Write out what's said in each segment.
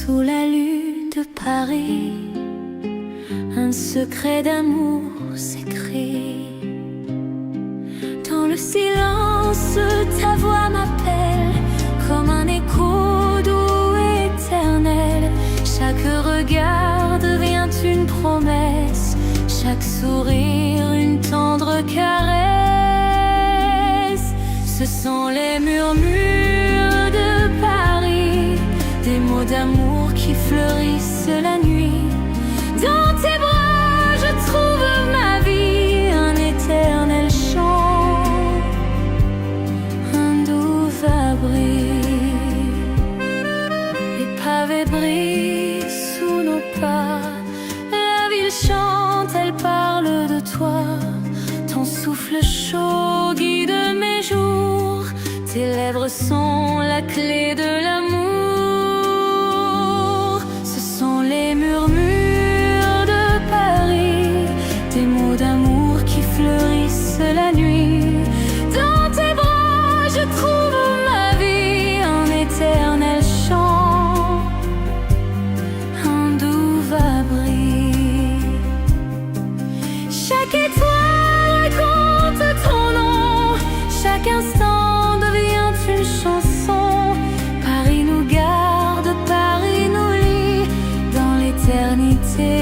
Sous la lune de Paris, un secret d'amour s'écrit. Dans le silence, ta voix m'appelle comme un écho doux et éternel. Chaque regard devient une promesse, chaque sourire une tendre caresse. Ce sont les murmures de Paris, des mots d'amour qui fleurissent la nuit. Dans tes bras je trouve ma vie, un éternel chant, un doux abri. Les pavés brillent sous nos pas, la ville chante, elle parle de toi. Ton souffle chaud guide mes jours, tes lèvres sont la clé de l'amour. Ce sont les murmures de Paris, des mots d'amour qui fleurissent la nuit. Dans tes bras je trouve ma vie, un éternel chant, un doux abri. Chaque étoile raconte ton nom, chaque instant devient une chanson. Paris nous garde, Paris nous lie dans l'éternité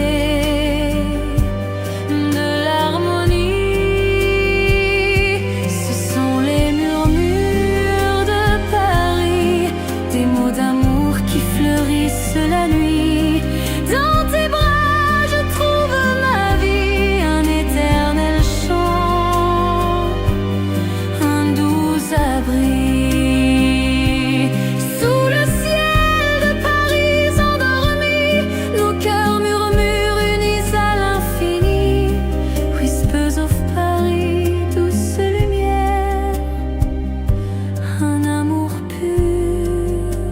de l'harmonie. Ce sont les murmures de Paris, des mots d'amour qui fleurissent la nuit. Dans tes bras je trouve ma vie, un éternel chant, un doux abri. Sous le ciel de Paris endormi, nos cœurs murmurent unis à l'infini. Whispers of Paris, douce lumière, un amour pur,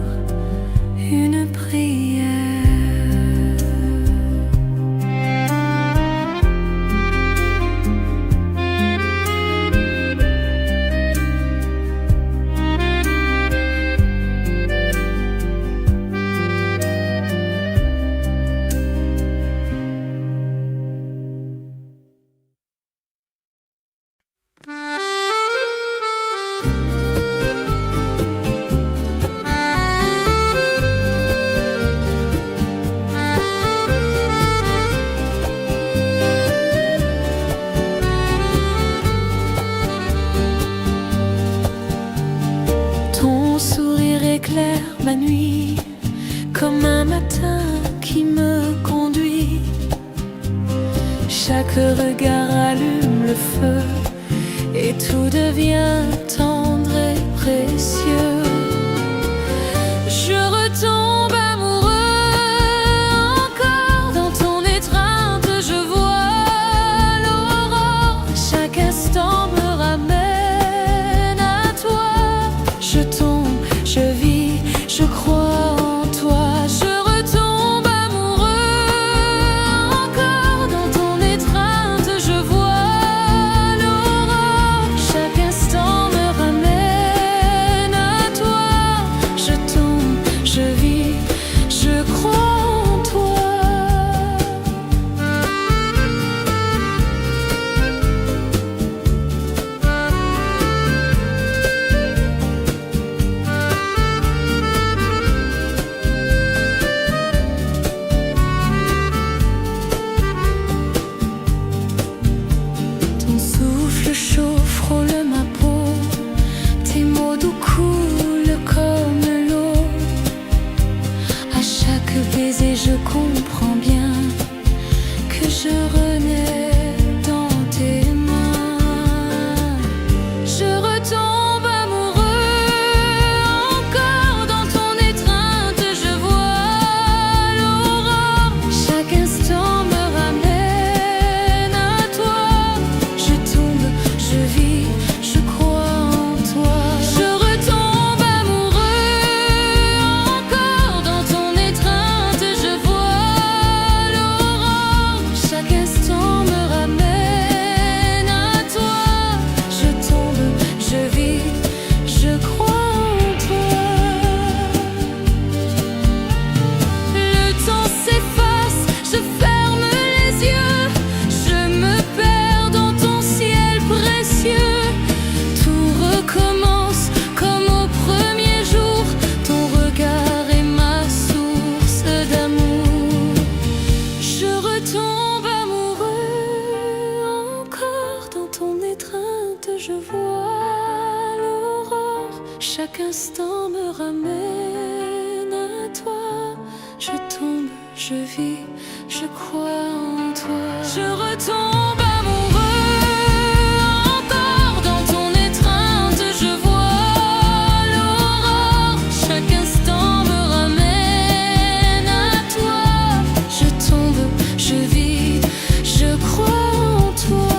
une prière. Ton sourire éclaire ma nuit comme un matin qui me conduit. Chaque regard allume le feu et tout devient tendre et précieux. Je retombe amoureux encore dans ton étreinte, je vois l'aurore. Chaque instant me ramène à toi. Je tombe, je vis, je crois en toi. Je retombe amoureux encore dans ton étreinte, je vois l'aurore. Chaque instant me ramène à toi. Je tombe, je vis, je crois en toi. Ton souffle chaud frôle ma peau, tes mots doux coulent comme l'eau. À chaque baiser je comprends bien que je renais dans tes mains. Je retombe amoureux encore dans ton étreinte, je vois l'aurore. Chaque instant me ramène à toi. Je tombe, je vis, je crois en toi. Je retombe amoureux encore dans ton étreinte, je vois l'aurore. Chaque instant me ramène je vis, je crois en toi. Je retombe amoureux encore dans ton étreinte, je vois l'aurore. Chaque instant me ramène à toi. Je tombe, je vis, je crois en toi.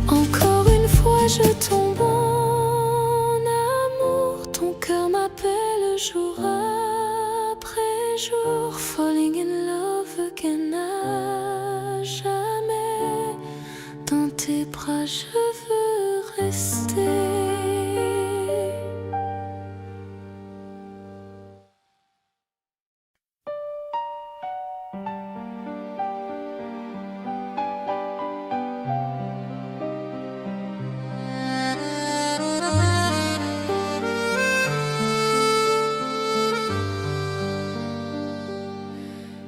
Encore une fois je tombe en amour. Ton cœur m'appelle jour après jour. Falling in love again à jamais. Dans tes bras je veux rester.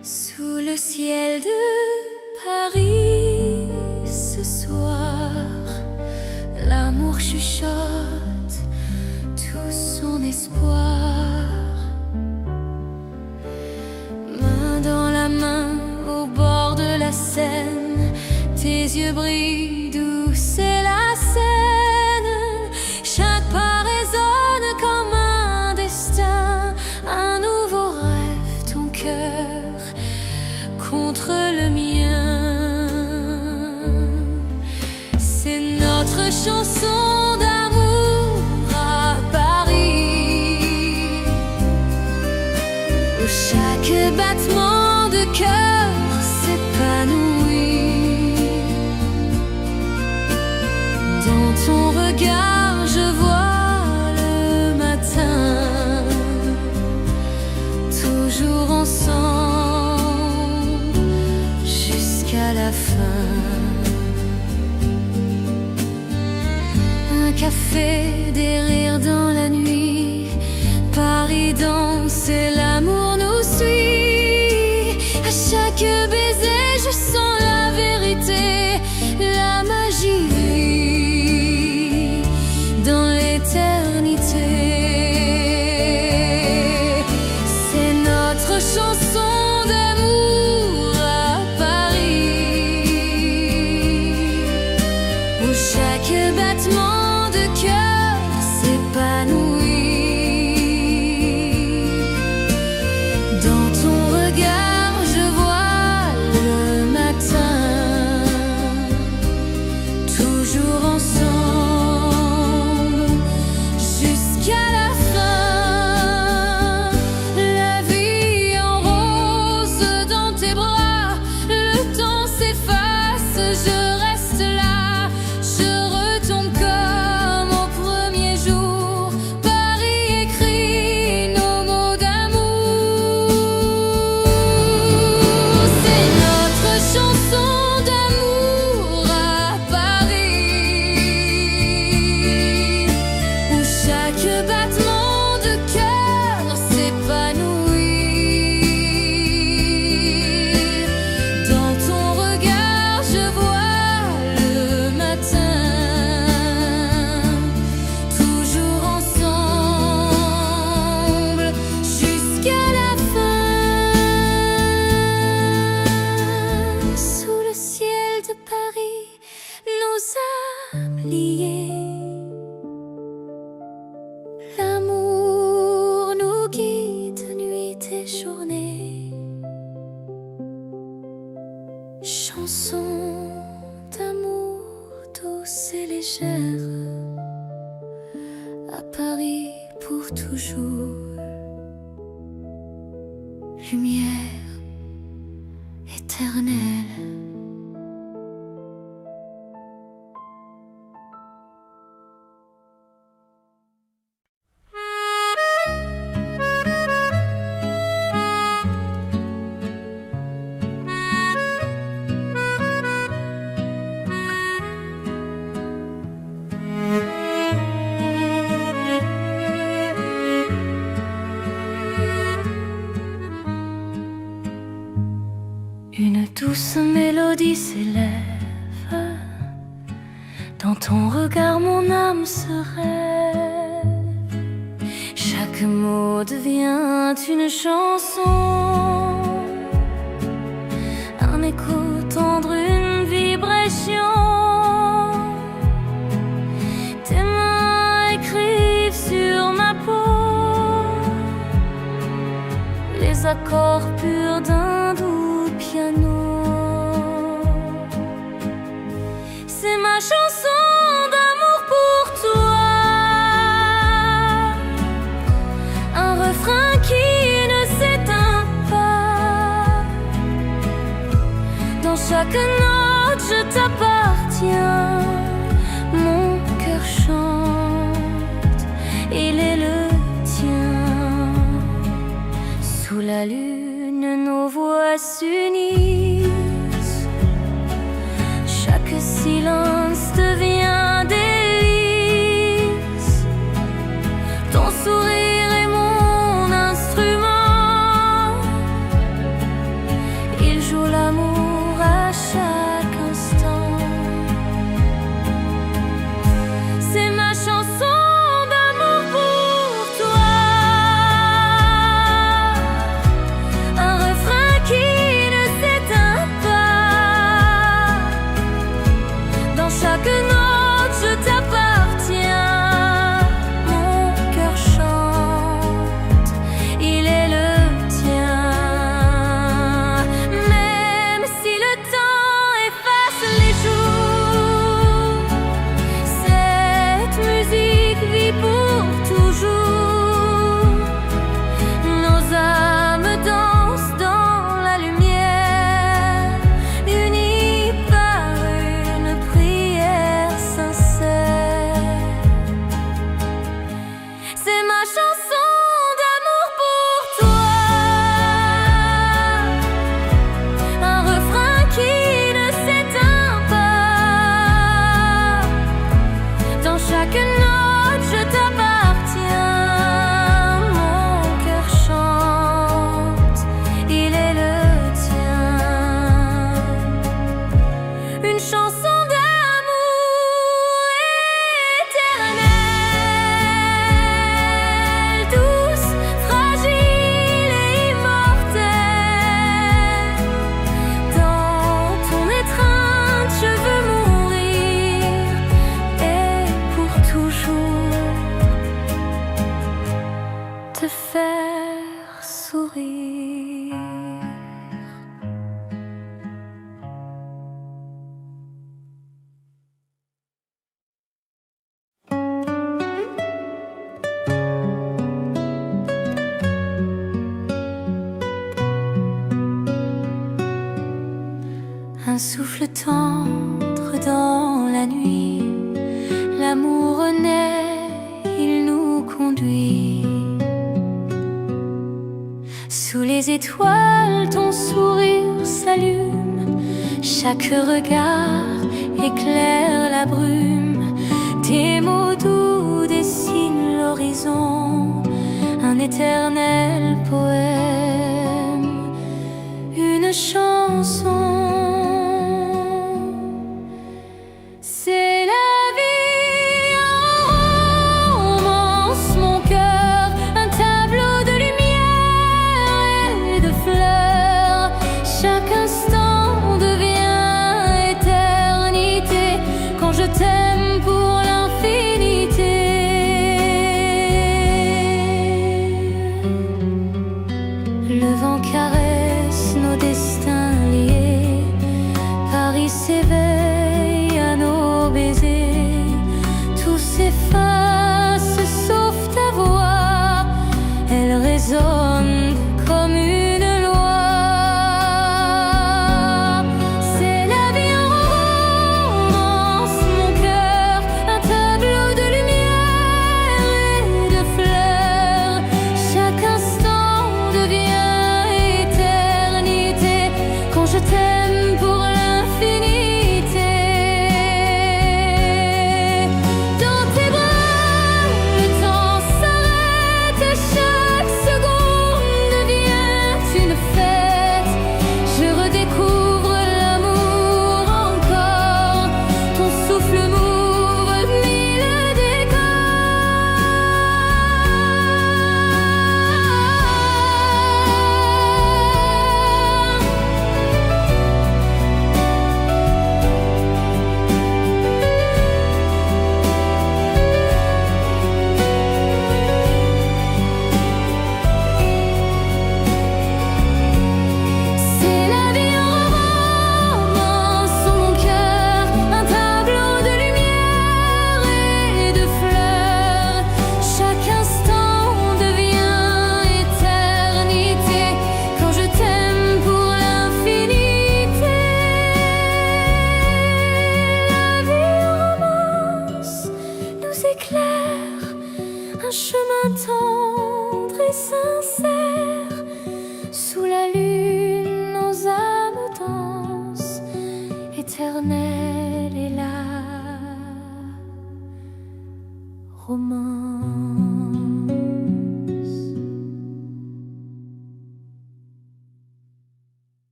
Sous le ciel de Paris, ce soir, l'amour chuchote tout son espoir. Main dans la main au bord de la Seine, tes yeux brillent, douce est la scène. Chaque pas résonne comme un destin, un nouveau rêve, ton cœur contre le mien. C'est notre chanson d'amour à Paris, où chaque battement de cœur s'épanouit. Dans ton regard je vois le matin, toujours ensemble jusqu'à la fin. Un café, des rires dans la nuit, Paris danse et l'amour nous suit. À chaque baiser je sens la vérité, la magie vit dans l'éternité. C'est notre chanson d'amour à Paris, où chaque battement de cœur s'épanouit. Dans ton regard je vois le matin, toujours ensemble jusqu'à la fin. La vie en rose dans tes bras, le temps s'efface, je reste là. Je retombe comme au premier jour. Paris écrit nos mots d'amour. C'est notre chanson d'amour à Paris, où chaque battement de cœur s'épanouit. Dans ton regard je vois le matin, toujours ensemble jusqu'à la fin. Sous le ciel de Paris, nos âmes liées, l'amour nous guide nuit et journée. Chanson d'amour douce et légère, à Paris pour toujours. Lumière éternelle. Une douce mélodie s'élève, dans ton regard mon âme se rêve. Chaque mot devient une chanson. écho tendre, une vibration. Tes mains écrivent sur ma peau les accords purs d'un doux piano. C'est ma chanson d'amour pour toi, un refrain qui ne s'éteint pas. Dans chaque note je t'appartiens, mon cœur chante, il est le tien. Sous la lune nos voix s'unissent, chaque silence devient délice. Ton sourire est mon instrument, il joue l'amour à chaque instant. C'est ma chanson d'amour pour toi, un refrain qui ne s'éteint pas. Dans chaque note je t'appartiens, mon cœur chante, il est le tien. Même si le temps efface les jours, cette musique vit pour toujours. Nos âmes dansent dans la lumière, unies par une prière sincère. C'est ma chanson d'amour pour toi, un refrain qui ne s'éteint pas. Dans chaque note je t'appartiens, mon cœur chante, il est le tien. Une chanson d'amour éternelle, douce, fragile et immortelle. Dans ton étreinte je veux mourir, et pour toujours te faire sourire. Un souffle tendre dans la nuit, l'amour naît, il nous conduit. Sous les étoiles ton sourire s'allume, chaque regard éclaire la brume. Tes mots doux dessinent l'horizon, un éternel poème, une chanson. C'est la vie en romance, mon cœur, un tableau de lumière et de fleurs. Chaque instant devient éternité quand je t'aime pour l'infinité. Le vent caresse nos destins liés, Paris s'éveille à nos baisers. Tout s'efface sauf ta voix, elle résonne comme une loi. C'est la vie en romance, mon cœur, un tableau de lumière et de fleurs. Chaque instant devient éternité quand je t'aime pour l'infinité.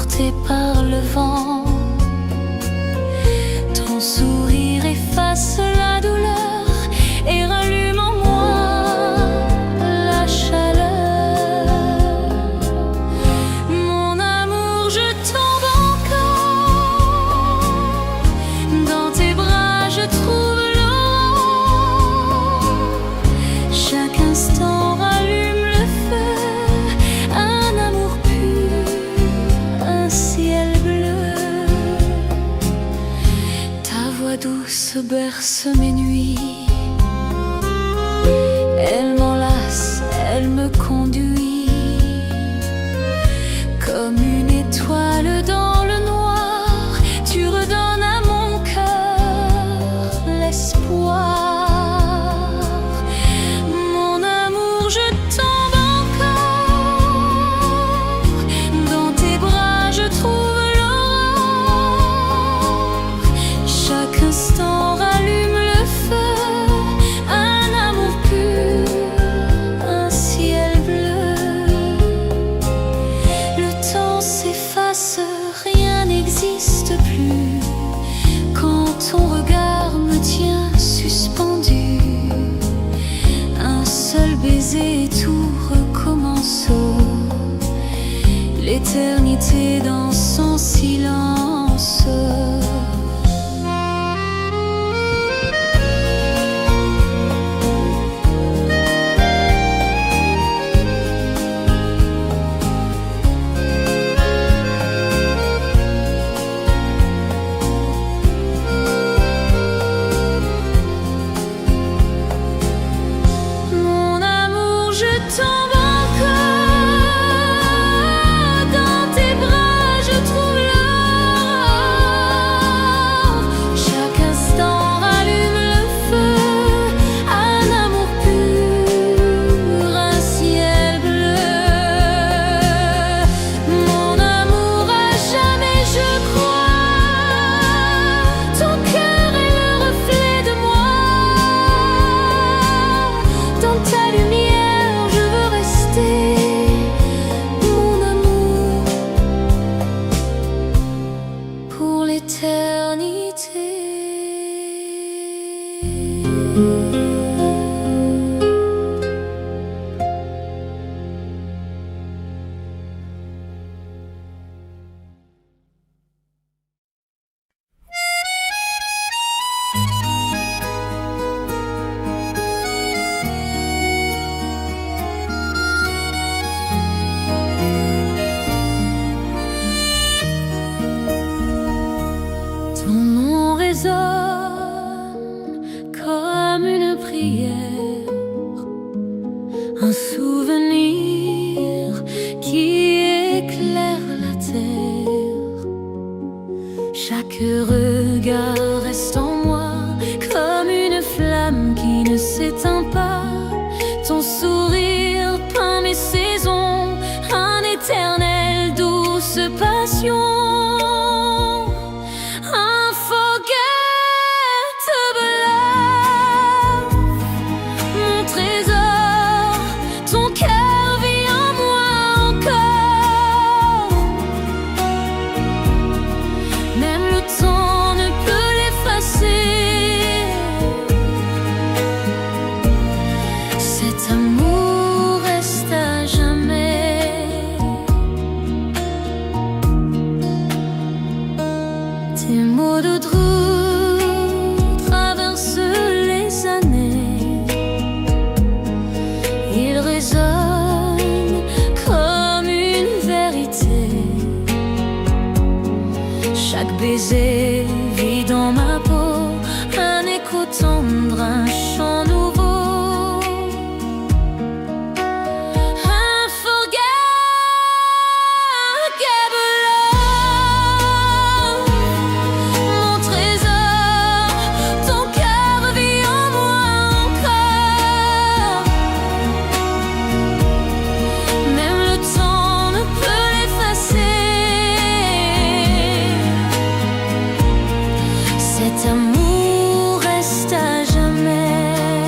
porté par le vent. Ton sourire efface la douleur et rallume en moi la chaleur. Mon amour, je tombe encore. Dans tes bras, je trouve l'aurore. Chaque instant rallume le feu, un amour pur, un ciel bleu. Ta voix douce berce mes nuits. Elle m'enlace, elle me conduit comme une étoile dans le noir. Tu redonnes à mon cœur l'espoir. Mon amour, je tombe encore. Dans tes bras, je trouve l'aurore. Chaque instant rallume le feu, un amour pur, un ciel bleu. Le temps s'efface, rien n'existe plus. Quand ton regard me tient suspendu, un seul baiser et tout recommence. L'éternité dans son silence. Mon amour, je tombe encore. Dans tes bras, je trouve l'aurore. Chaque instant rallume le feu, un amour pur, un ciel bleu. Mon amour, à jamais je crois. Ton cœur est le reflet de moi. Dans ta lumière, je veux rester. Mon amour, pour l'éternité. Ton nom résonne comme une prière, un souvenir qui éclaire la terre. Chaque regard reste en moi comme une flamme qui ne s'éteint pas. Ton sourire peint mes saisons, un éternel douce passion. Unforgettable love, mon trésor, ton cœur vit en moi encore. Même le temps ne peut l'effacer. Cet amour reste à jamais. Tes mots de doux traversent les années. Ils résonnent comme une vérité. Chaque baiser vit dans ma peau, un écho tendre, un chant nouveau. Unforgettable love, mon trésor, ton cœur vit en moi encore. Même le temps ne peut l'effacer. Cet amour reste à jamais.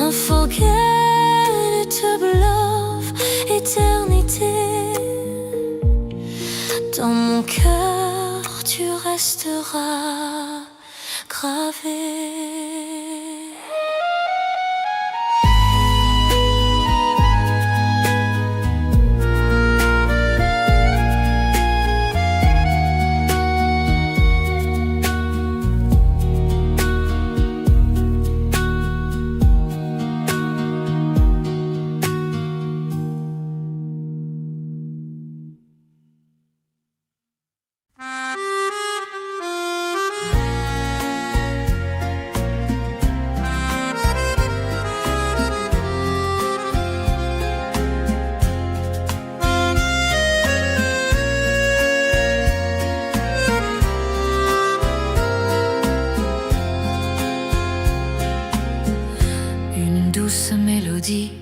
unforgettable love, éternité. Dans mon cœur, tu resteras gravé.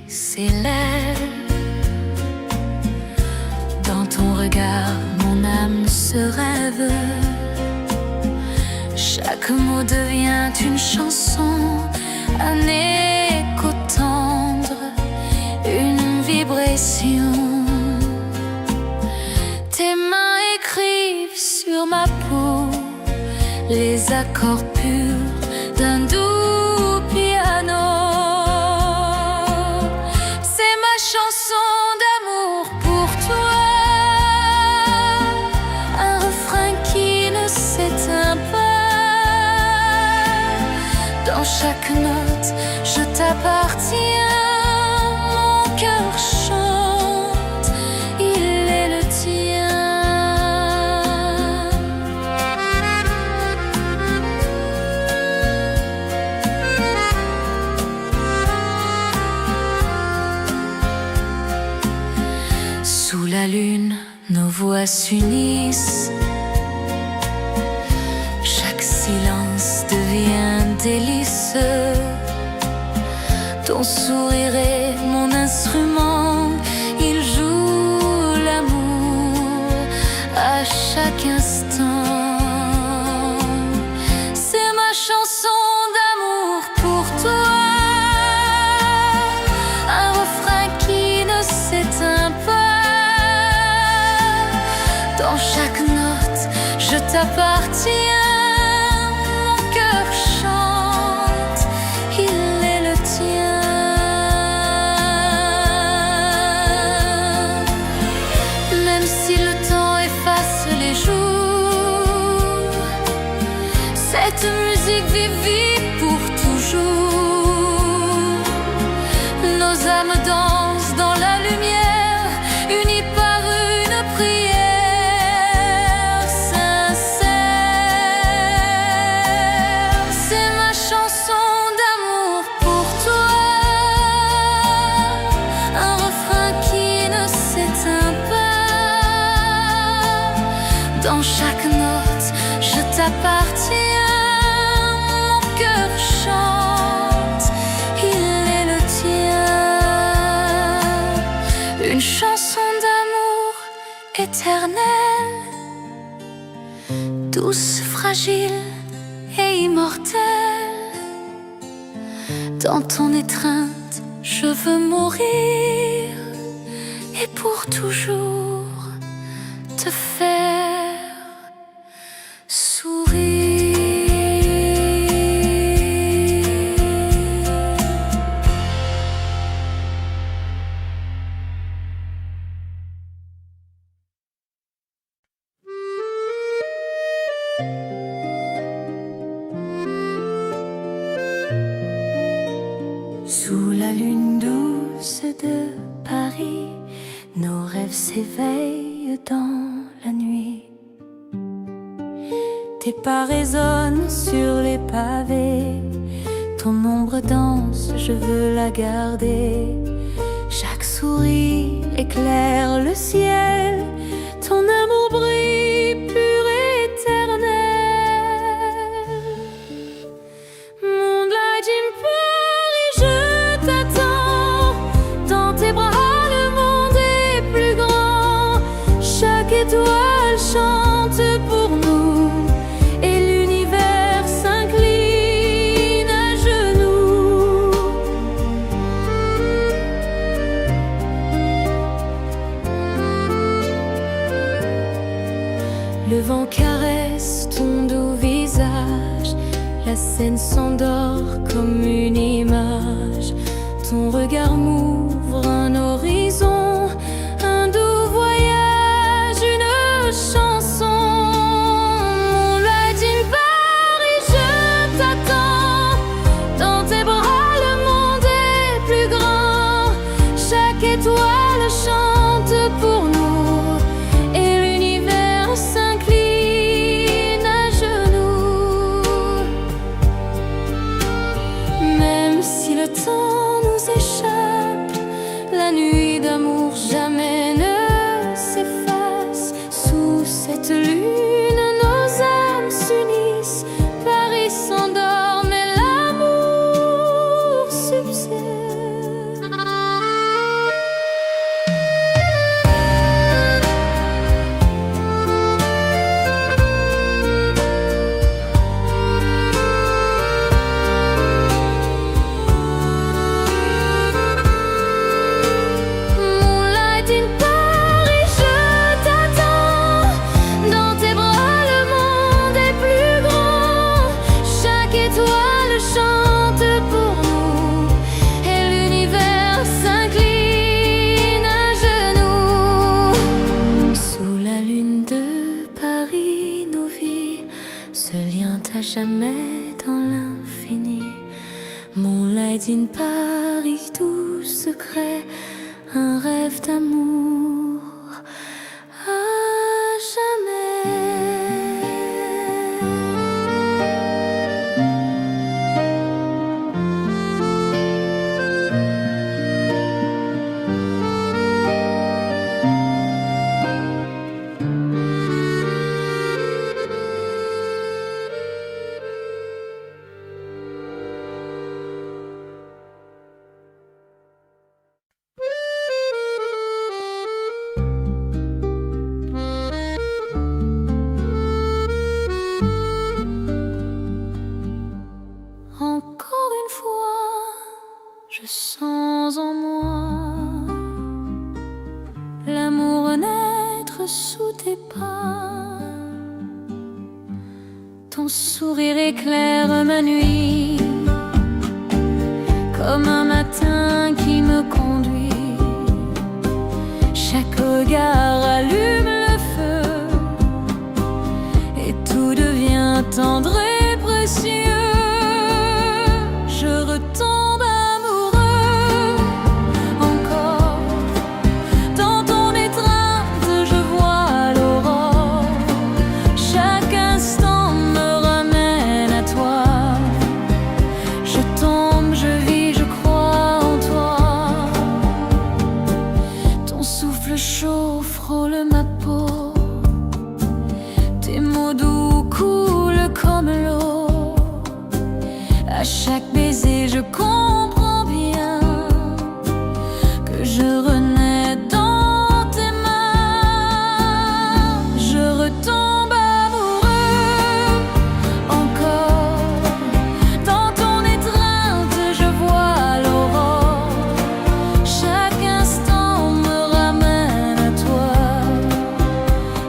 S'élève dans ton regard, mon âme se rêve. Chaque mot devient une chanson, un écho tendre, une vibration. Tes mains écrivent sur ma peau les accords purs d'un doux piano. Chanson d'amour pour toi, un refrain qui ne s'éteint pas. Dans chaque note, je t'appartiens, mon cœur chante, il est le tien. Sous la lune, nos voix s'unissent. Chaque silence devient délice. Ton sourire est mon instrument. Il joue l'amour à chaque instant. C'est ma chanson d'amour pour toi, un refrain qui ne s'éteint pas. Dans chaque note, je t'appartiens, mon cœur chante, il est le tien. Même si le temps efface les jours, cette musique vit pour toujours. Nos âmes dansent dans la lumière, unies par une prière. Dans chaque note, je t'appartiens, mon cœur chante, il est le tien. Une chanson d'amour éternelle, douce, fragile et immortelle. Dans ton étreinte, je veux mourir et pour toujours te faire Sous la lune douce de Paris, nos rêves s'éveillent dans la nuit. Tes pas résonnent sur les pavés, ton ombre danse, je veux la garder. Chaque sourire éclaire le ciel, ton amour brille pur et éternel. Mon light in Paris, je t'attends. Dans tes bras, le monde est plus grand. Chaque étoile chante pour nous et l'univers s'incline à genoux. scène s'endort comme une image. Ton regard m'ouvre un horizon, un doux voyage, une chanson. Moonlight in Paris, je t'attends. Dans tes bras, le monde est plus grand. Chaque étoile chante pour nous et l'univers s'incline à genoux. Même si le temps nous échappe, la nuit d'amour jamais ne s'efface. Sous cette lune, nos âmes s'unissent. Paris s'endort, mais l'amour subsiste. Moonlight in Paris, je t'attends. Dans tes bras, le monde est plus grand. Chaque étoile chante pour nous et l'univers s'incline à genoux. Sous la lune de Paris, nos vies se lient à jamais dans l'infini. Moonlight in Paris, tout secret, un rêve d'amour à jamais. Encore une fois, je sens en moi l'amour naître sous tes pas. Ton sourire éclaire ma nuit comme un matin qui me conduit. Chaque regard allume le feu et tout devient tendre et précieux. Je retombe amoureux encore. Dans ton étreinte, je vois l'aurore. Chaque instant me ramène à toi. Je tombe, je vis, je crois en toi. Ton souffle chaud frôle ma peau. Tes mots doux coulent comme l'eau. À chaque baiser, je comprends bien que je renais dans tes mains. Je retombe amoureux encore. Dans ton étreinte, je vois l'aurore. Chaque instant me ramène à toi.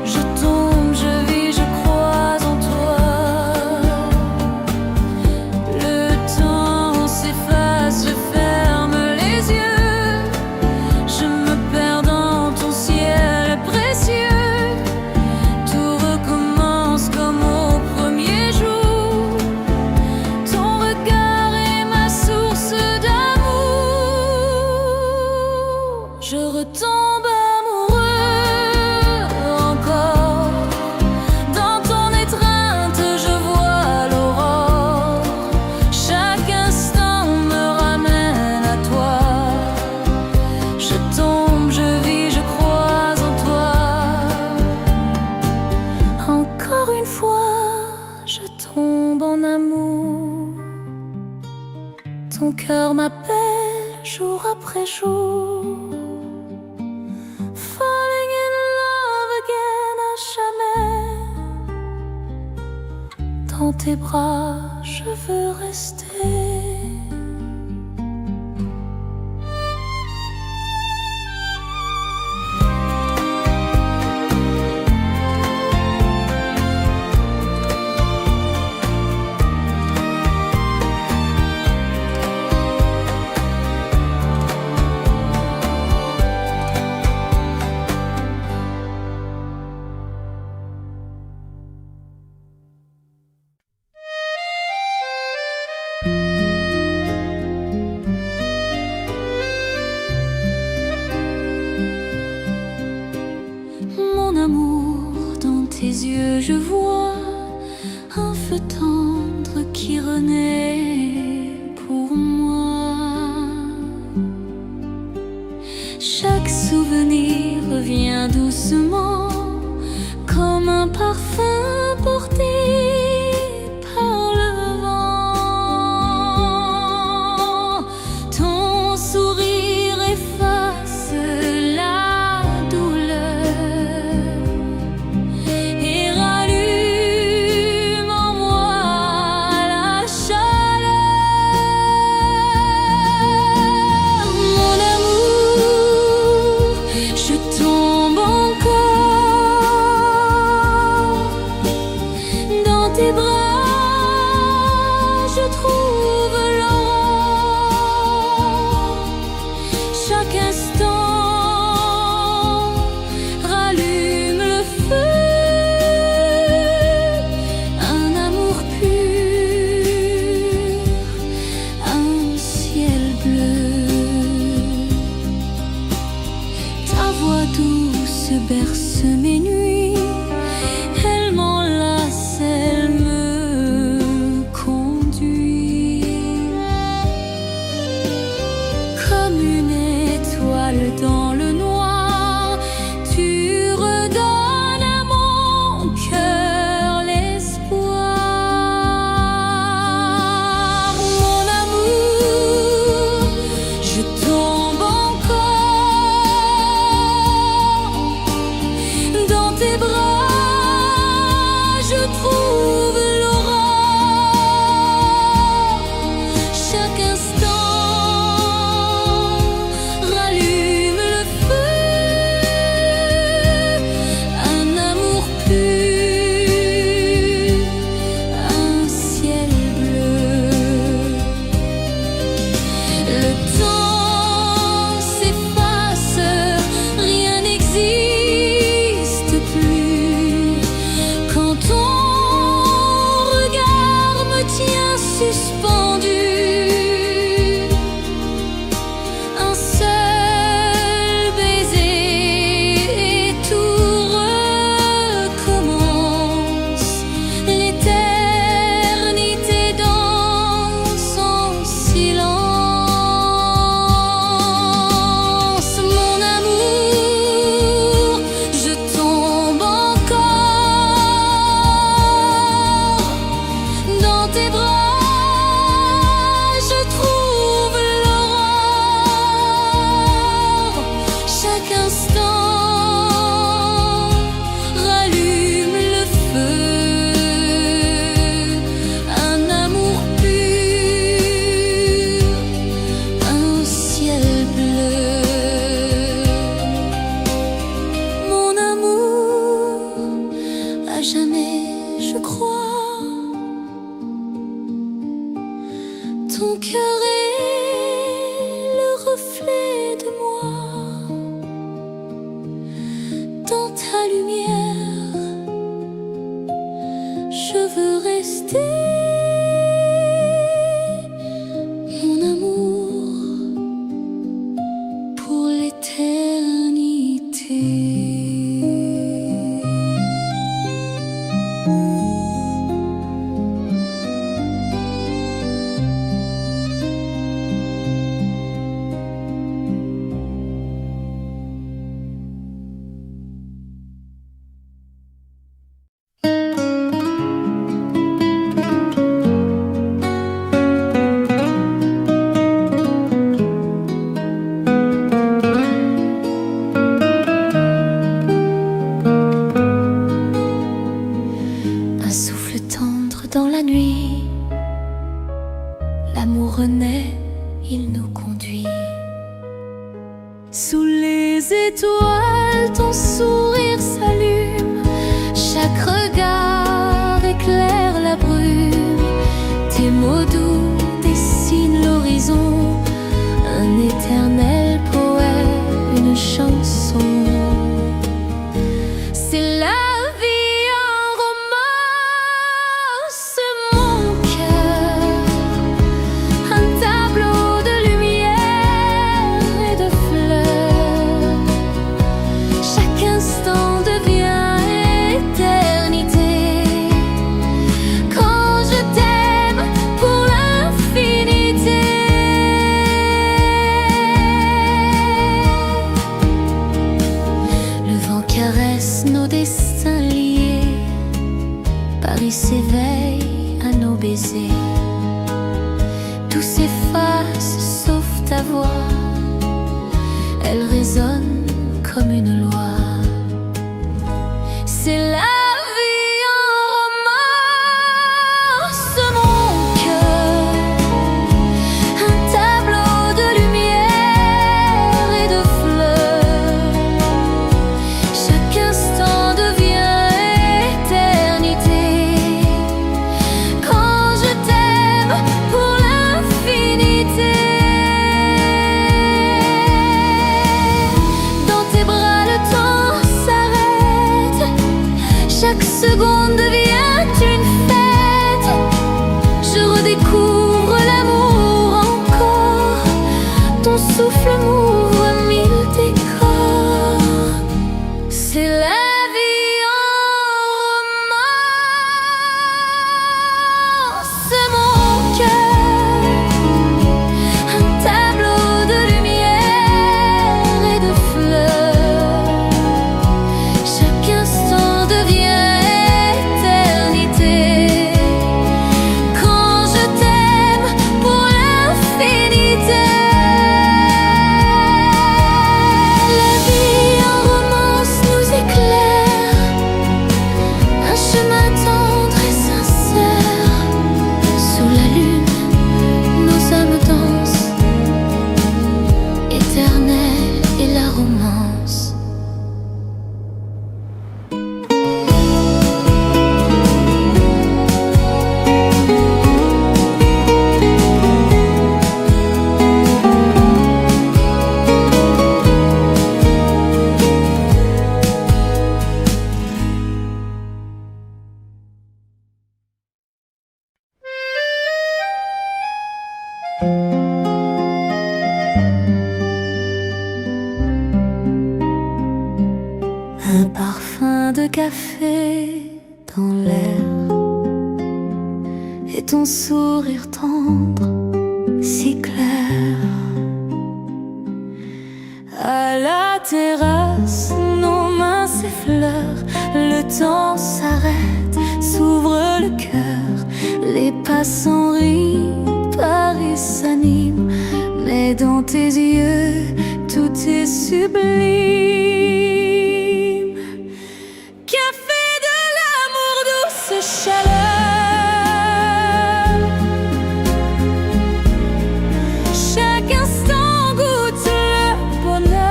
Je tombe, je vis, je crois en toi. Le temps s'efface, je ferme les yeux. Je me perds dans ton ciel précieux. Tout recommence comme au premier jour. Ton regard est ma source d'amour. Je retombe amoureux encore. Dans ton étreinte, je vois l'aurore. Chaque instant me ramène à toi. Je tombe, je vis, je crois en toi. Encore une fois, je tombe en amour. Ton cœur m'appelle jour après jour. Falling in love again à jamais. Dans tes bras, je veux rester. Chaque souvenir revient doucement, comme un parfum porté par le vent. Ton sourire efface la douleur et rallume en moi la chaleur. Mon amour, je tombe encore dans tes bras, je trouve l'aurore. Chaque instant rallume le feu, un amour pur, un ciel bleu. Ta voix douce berce mes nuits, elle m'enlace, elle me conduit comme une étoile dans le noir. Tu redonnes à mon cœur l'espoir. Mon amour, je tombe encore dans tes bras, je trouve l'aurore. Chaque instant rallume le feu, un amour pur, un ciel bleu. Le temps s'efface, rien n'existe plus. Quand ton regard me tient suspendu, un seul baiser et tout recommence. L'éternité danse en silence. Mon amour, je tombe encore dans tes bras, je trouve l'aurore. Chaque instant rallume le feu, un amour pur, un ciel bleu. Mon amour, à jamais je crois, ton cœur est le reflet de moi. Dans ta lumière, je veux rester. Mon amour, pour l'éternité. Un souffle tendre dans la nuit, l'amour renaît, il nous conduit. Sous les étoiles, ton sourire s'allume, chaque regard éclaire la brume. Tes mots doux dessinent l'horizon, un éternel poème, une chanson. C'est la vie en romance, mon cœur, un tableau de lumière et de fleurs. Chaque instant voix, elle résonne comme une loi. C'est la vie en romance, mon cœur, un tableau de lumière et de fleurs. Chaque instant devient éternité quand je t'aime pour l'infinité. Dans tes bras le temps s'arrête, chaque seconde devient une fête. Je redécouvre l'amour encore, ton souffle m'ouvre mille décors. C'est la vie en romance, mon cœur, un tableau de lumière et de fleurs. Chaque instant devient éternité quand je t'aime pour l'infinité. La vie en romance nous éclaire, un chemin tendre et sincère. Sous la lune, nos âmes dansent, éternelle est la romance. Un parfum de café dans l'air et ton sourire tendre, si clair. À la terrasse, nos mains s'effleurent, le temps s'arrête, s'ouvre le cœur. Les passants rient, Paris s'anime, mais dans tes yeux, tout est sublime. Café de l'amour, douce chaleur. Chaque instant goûte le bonheur.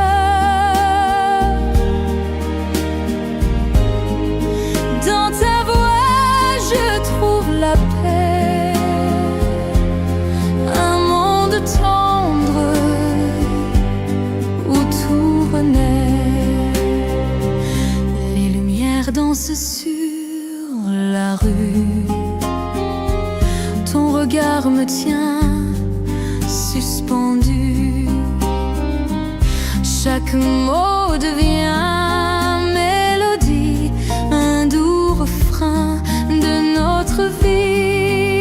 Dans ta voix, je trouve la paix. Un monde tendre où tout renaît. Les lumières dansent sur la rue. Ton regard me tient suspendu. Chaque mot devient mélodie, un doux refrain de notre vie.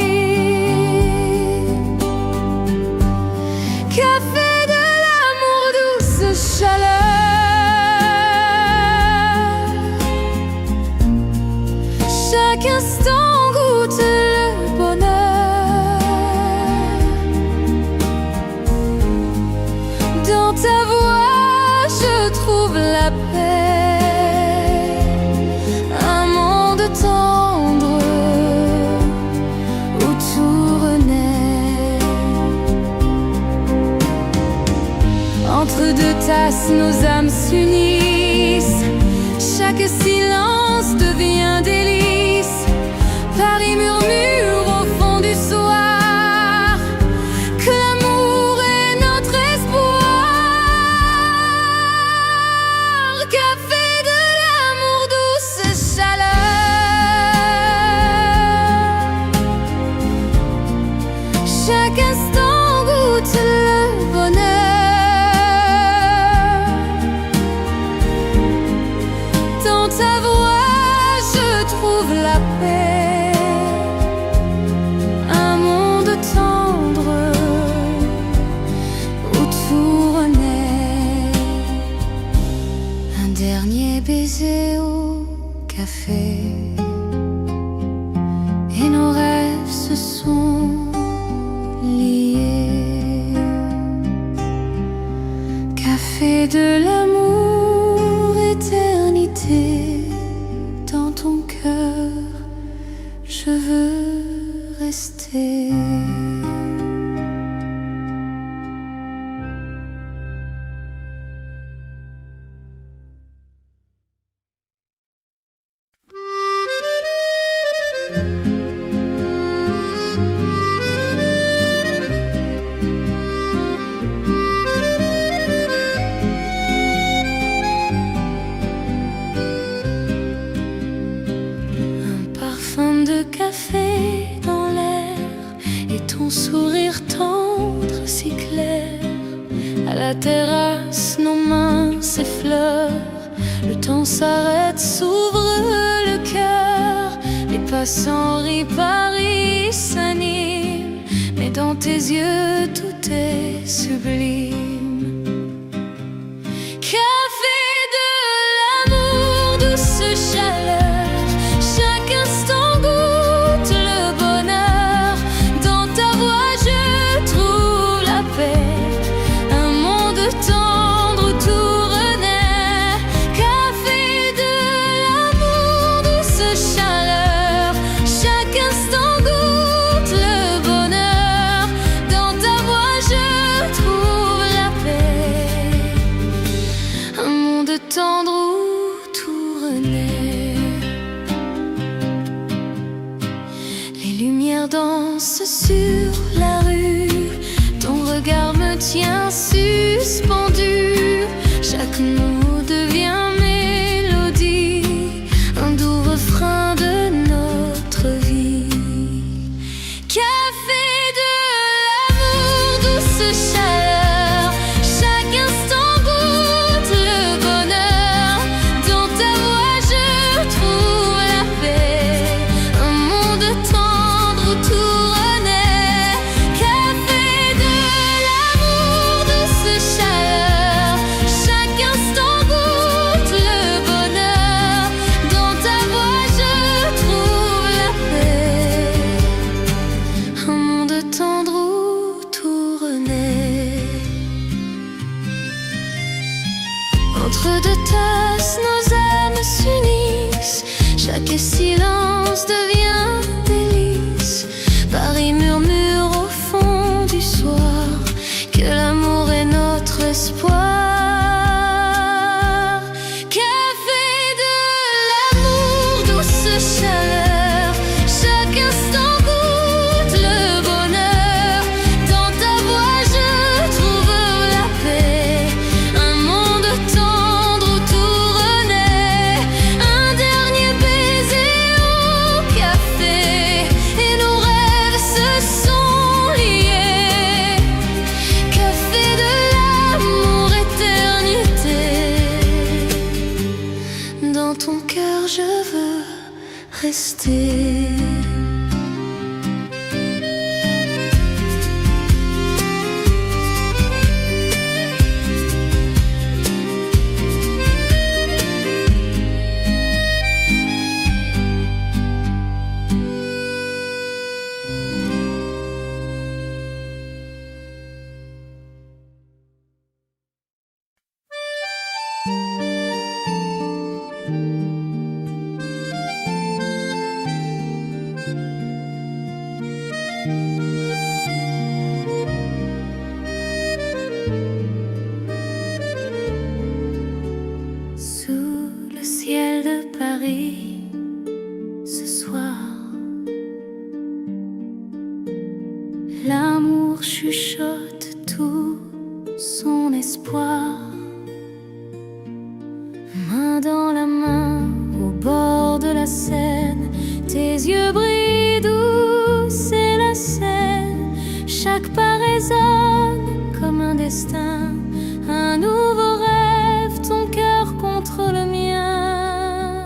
Café de l'amour, douce chaleur. Chaque instant goûte le bonheur. Dans ta voix, je trouve la paix. Un monde tendre où tout renaît. Entre deux tasses, nos âmes s'unissent. Chaque silence devient délice. Paris murmure au fond du soir que l'amour est notre espoir. Café de l'amour, douce chaleur. Chaque instant goûte le bonheur. Dans ta voix, je trouve la paix. Un monde tendre où tout renaît. Un dernier baiser au café et nos rêves se sont liés. Café de l'amour, éternité, dans ton cœur, je veux rester. Café dans l'air et ton sourire tendre si clair. À la terrasse, nos mains s'effleurent. Le temps s'arrête, s'ouvre le cœur. Les passants rient, Paris s'anime. Mais dans tes yeux, tout est sublime. Café de l'amour, douce chaleur. Chaque instant tendre où tout renaît. Les lumières dansent sur la rue. Ton regard me tient suspendu. Chaque mot devient mélodie, un doux refrain de notre vie. Café de l'amour, douce chaleur. Chaque instant entre deux tasses, nos âmes s'unissent. Chaque silence devient délice. Paris murmure au fond du soir que l'amour est notre espoir. Café de l'amour, douce chaleur. Chaque instant goûte le bonheur. Dans ta voix je trouve la paix. Un monde tendre où tout renaît. Un dernier baiser au café. Et nos rêves se sont liés. Café de l'amour, éternité. Dans ton cœur je veux rester. Sous le ciel de Paris, ce soir, l'amour chuchote tout son espoir. Main dans la main, au bord de la Seine, tes yeux brillent doux, c'est la scène. Chaque pas résonne comme un destin, un nouveau rêve, ton cœur contre le mien.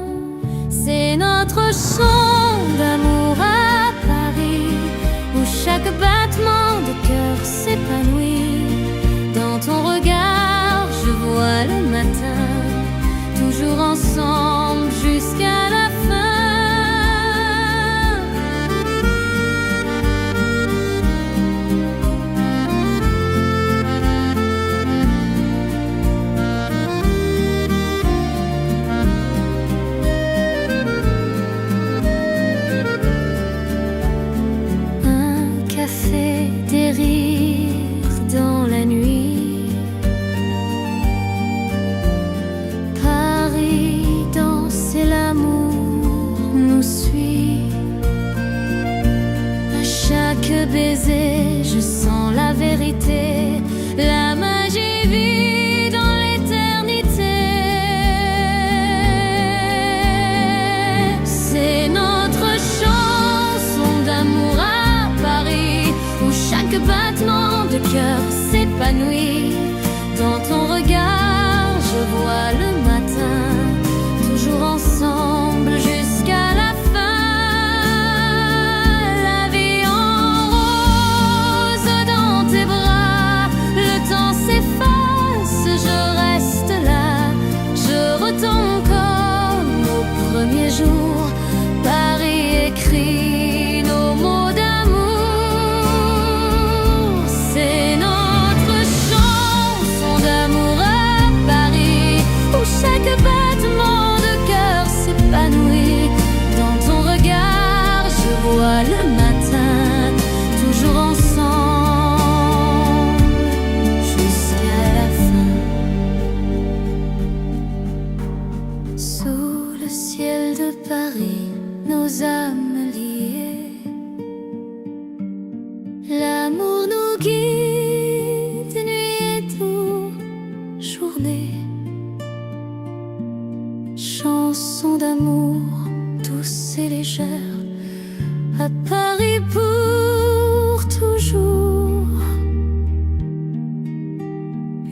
C'est notre chant d'amour à Paris, où chaque battement de cœur s'épanouit. Dans ton regard, je vois le matin, toujours ensemble jusqu'à la fin.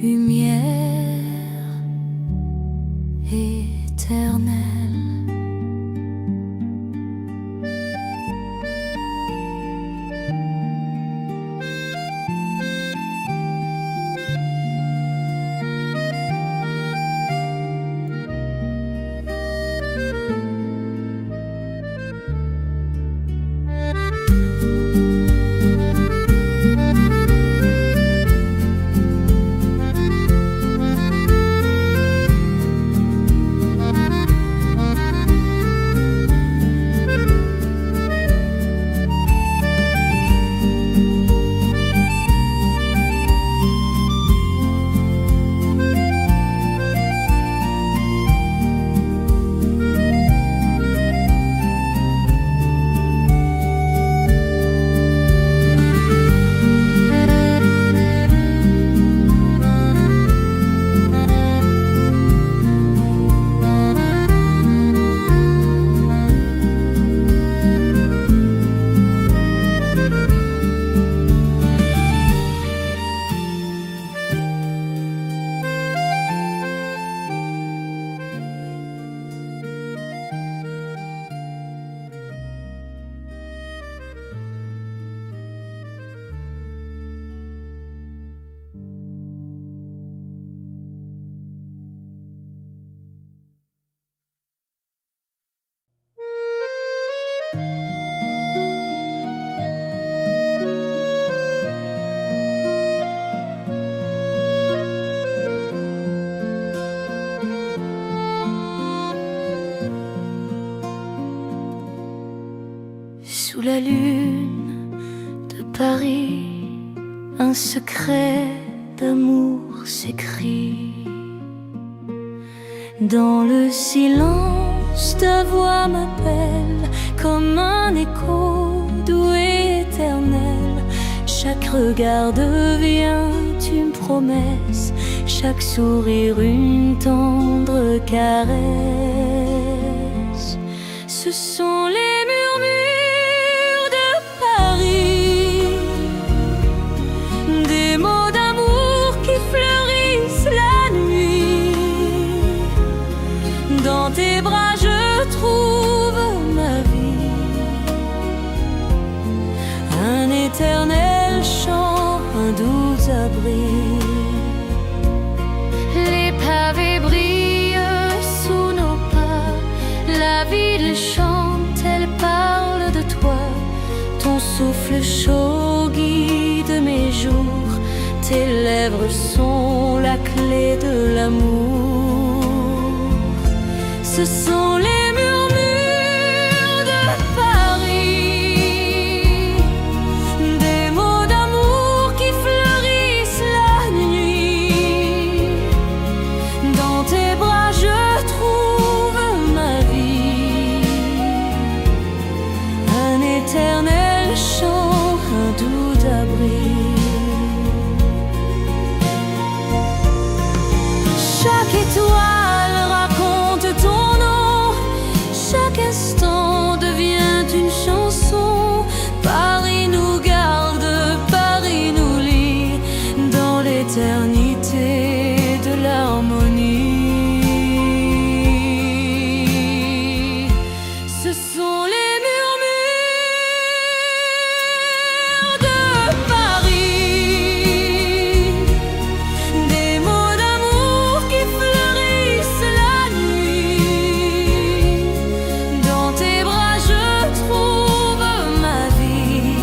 lumière éternelle. Sous la lune de Paris, un secret d'amour s'écrit. Dans le silence, ta voix m'appelle comme un écho doux et éternel. Chaque regard devient une promesse, chaque sourire une tendre caresse. Ce sont les murmures de Paris, des mots d'amour qui fleurissent la nuit. Dans tes bras je trouve ma vie, un éternel chant, un doux abri. Les pavés brillent sous nos pas, la ville chante, elle parle de toi. Ton souffle chaud guide mes jours, tes lèvres sont la clé de l'amour. Ce sont les murmures de Paris, des mots d'amour qui fleurissent la nuit. Dans tes bras je trouve ma vie, un éternel chant, un doux abri. Chaque étoile raconte ton nom, chaque instant devient une chanson. Paris nous garde, Paris nous lie dans l'éternité de l'harmonie. Ce sont les murmures de Paris, des mots d'amour qui fleurissent la nuit. Dans tes bras je trouve ma vie,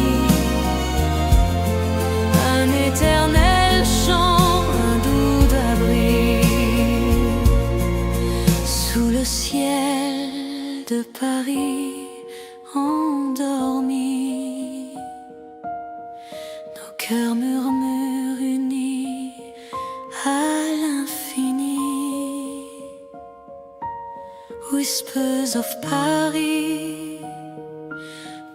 un éternel chant, un doux abri. Sous le ciel de Paris endormis, nos cœurs murmurent unis à l'infini. Whispers of Paris,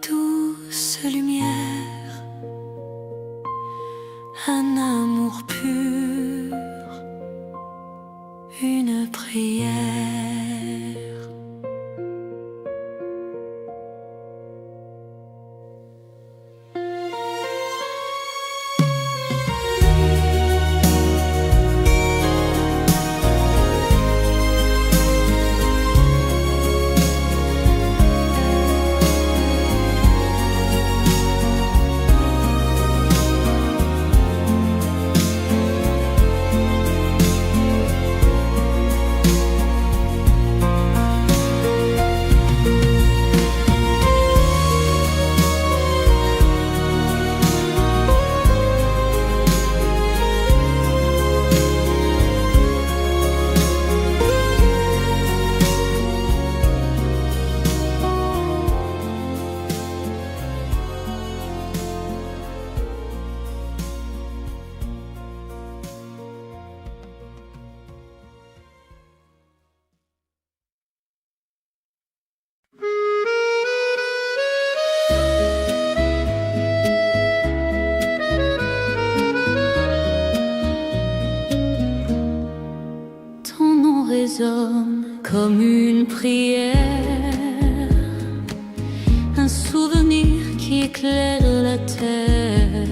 douce lumière, un amour pur, une prière. résonne comme une prière, un souvenir qui éclaire la terre.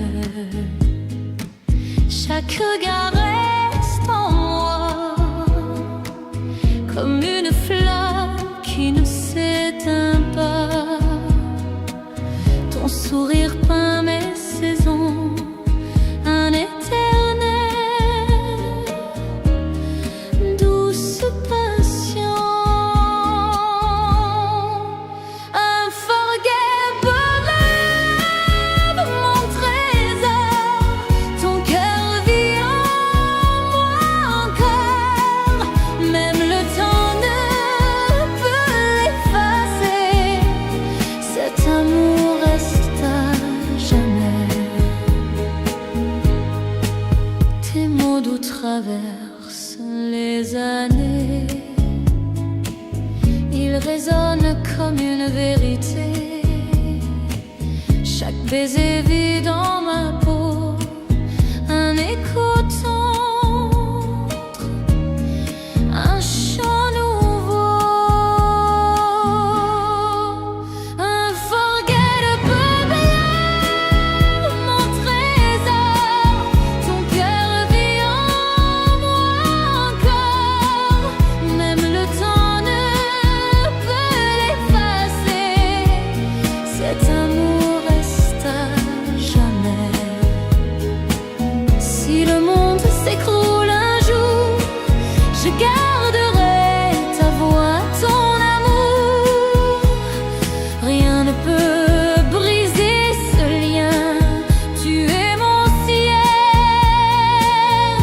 Chaque regard reste en moi comme une flamme qui ne s'éteint pas. Ton sourire peint mes saisons, un éternel, douce passion, unforgettable love, mon trésor. Ton cœur vit en moi encore, même le temps ne peut l'effacer. Cet amour reste à jamais. Tes mots doux traversent les années, ils résonnent comme une vérité. Chaque baiser vit dans ma peau un écho tendre, un chant nouveau. Unforgettable love, mon trésor. Ton cœur vit en moi encore, même le temps ne peut l'effacer. Cet amour reste à jamais. Si le monde s'écroule un jour, je garderai ta voix, ton amour. Rien ne peut briser ce lien. Tu es mon ciel,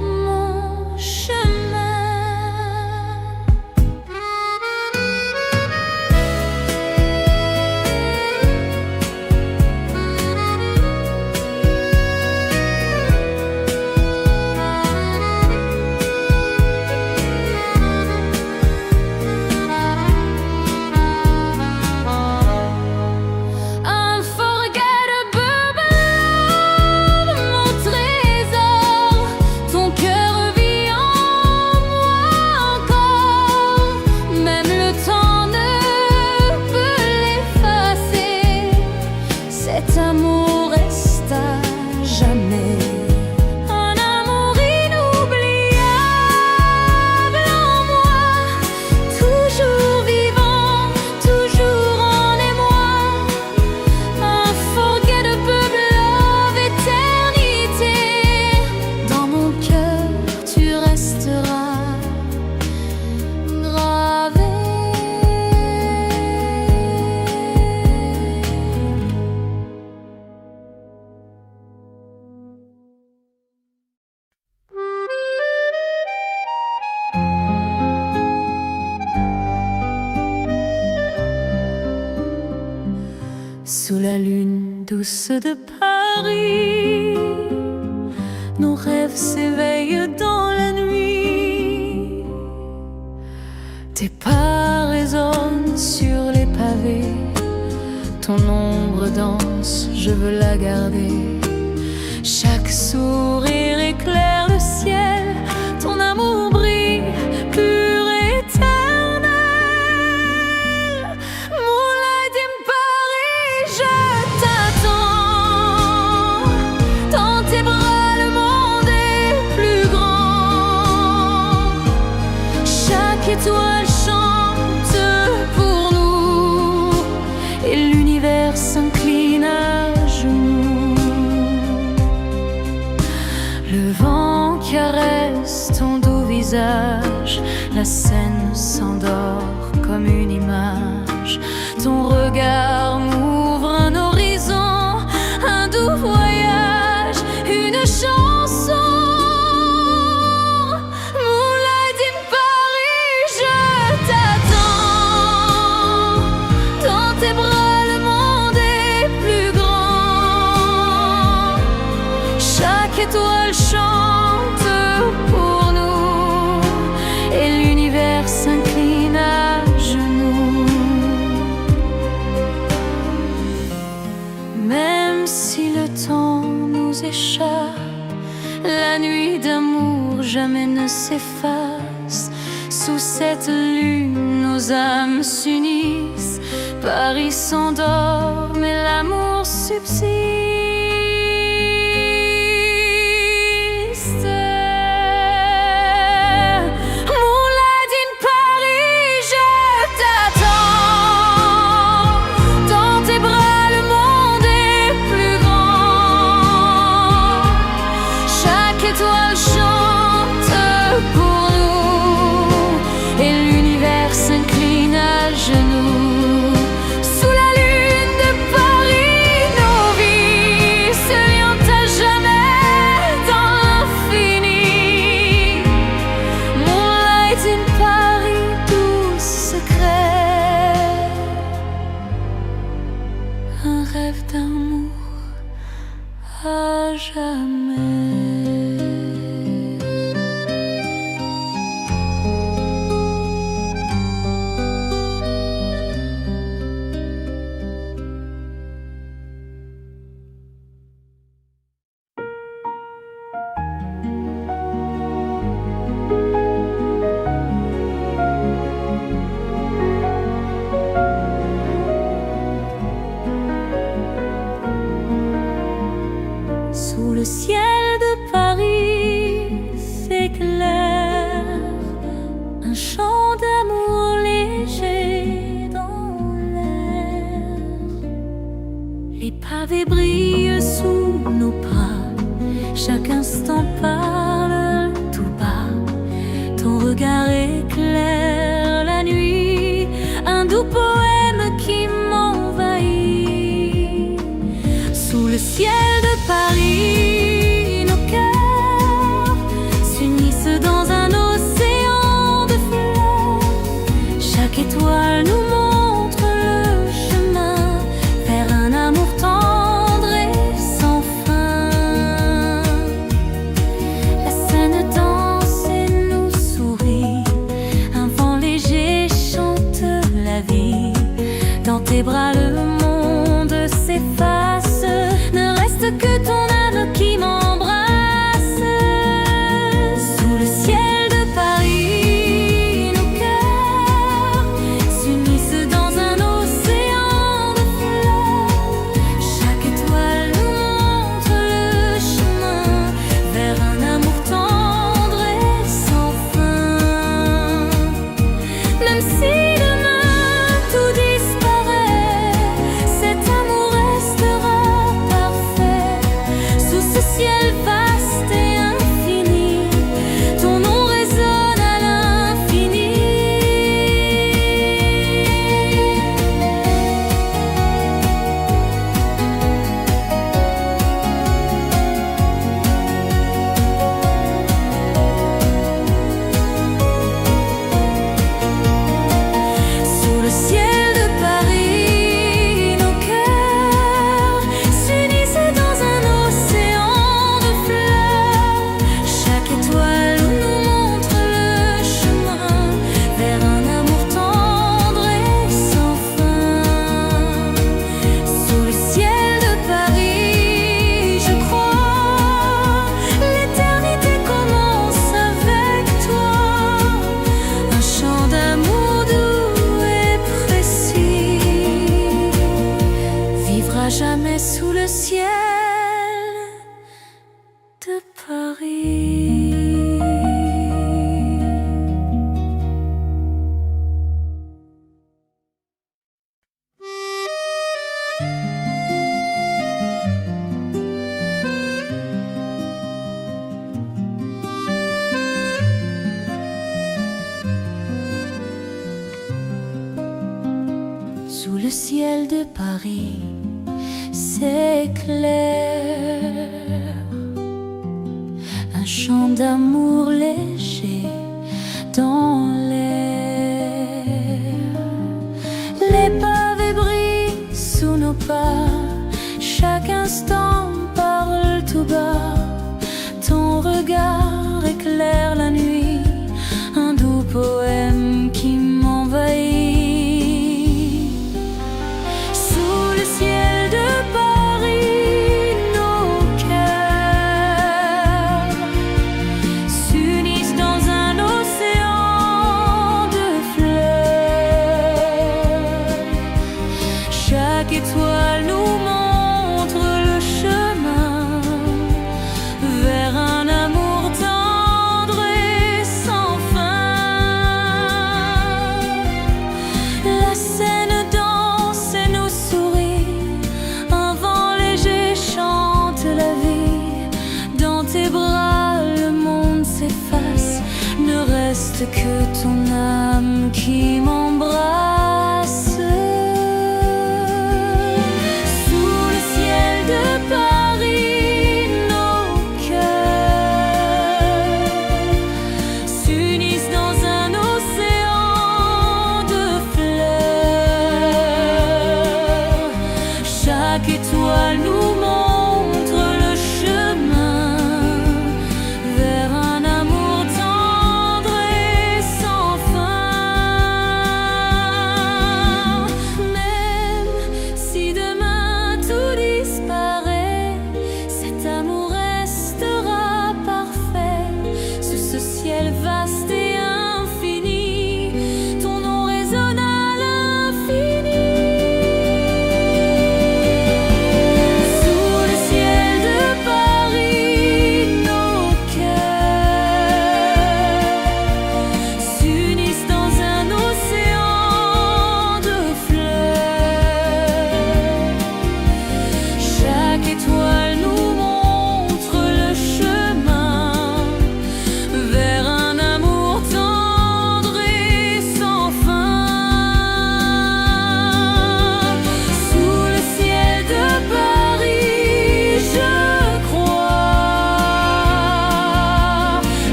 mon chemin. Unforgettable love, mon trésor. Ton cœur vit en moi encore, même le temps ne peut l'effacer. Cet amour reste à jamais. Un amour inoubliable en moi, toujours vivant, toujours en émoi. Unforgettable love, éternité. Dans mon cœur, tu resteras gravé. Sous la lune douce de Paris, nos rêves s'éveillent dans la nuit. Tes pas résonnent sur les pavés, ton ombre danse, je veux la garder. Chaque sourire éclaire le ciel, ton amour brille, pur et éternel. Moonlight in Paris, je t'attends. Dans tes bras, le monde est plus grand. Chaque étoile chante pour nous et l'univers s'incline à genoux. Le vent caresse ton doux visage, la scène s'endort comme une image. Ton regard m'ouvre un horizon, un doux voyage, une chanson. Moonlight in Paris, je t'attends. Dans tes bras, le monde est plus grand. Chaque étoile chante pour nous et l'univers s'incline à genoux. Même si le temps nous échappe, la nuit d'amour jamais ne s'efface. Sous cette lune, nos âmes s'unissent. Paris s'endort, mais l'amour subsiste. Moulin in Paris, je t'attends. Dans tes bras, le monde est plus grand. Chaque étoile chante pour nous, et l'univers s'incline à genoux. Sous la lune de Paris, nos vies se lient à jamais dans l'infini. Moonlight in Paris, doux secret, un rêve d'amour à jamais. Sous le ciel de Paris s'éclaire un chant d'amour léger dans l'air. Les pavés brillent sous nos pas, chaque instant parle tout bas. Ton regard éclaire la nuit, un doux poème qui m'envahit. Sous le ciel de Paris, nos cœurs s'unissent dans un océan de fleurs. Chaque étoile nous montre le chemin vers un amour tendre et sans fin. La scène danse et nous sourit, un vent léger chante la vie. Dans tes bras le monde s'efface, ne reste que ton âme qui m'embrasse. Sous le ciel de Paris, nos cœurs s'unissent dans un océan de fleurs. Chaque étoile nous montre le chemin vers un amour tendre et sans fin. Même si demain tout disparaît, cet amour restera parfait. Sous ce ciel vaste et infini, ton nom résonne à l'infini. Sous le ciel de Paris, nos cœurs s'unissent dans un océan de fleurs. Chaque étoile nous montre le chemin vers un amour tendre et sans fin. Sous le ciel de Paris, je crois, l'éternité commence avec toi. Un chant d'amour doux et précis vivra jamais sous le ciel de Paris. Sous le ciel de Paris s'éclaire un chant d'amour léger dans l'air. Les pavés brillent sous nos pas, chaque instant parle tout bas. Ton regard éclaire la nuit, un doux poème qui m'envahit. Sous le ciel de Paris, nos cœurs s'unissent dans un océan reste que ton âme qui m'embrasse. Sous le ciel de Paris, nos cœurs s'unissent dans un océan de fleurs. Chaque étoile nous montre le chemin vers un amour tendre et sans fin. Même si demain tout disparaît, cet amour restera parfait. Sous ce ciel vaste et infini, ton nom résonne à l'infini. Sous le ciel de Paris, nos cœurs s'unissent dans un océan de fleurs. Chaque étoile nous montre le chemin vers un amour tendre et sans fin. Sous le ciel de Paris, je crois,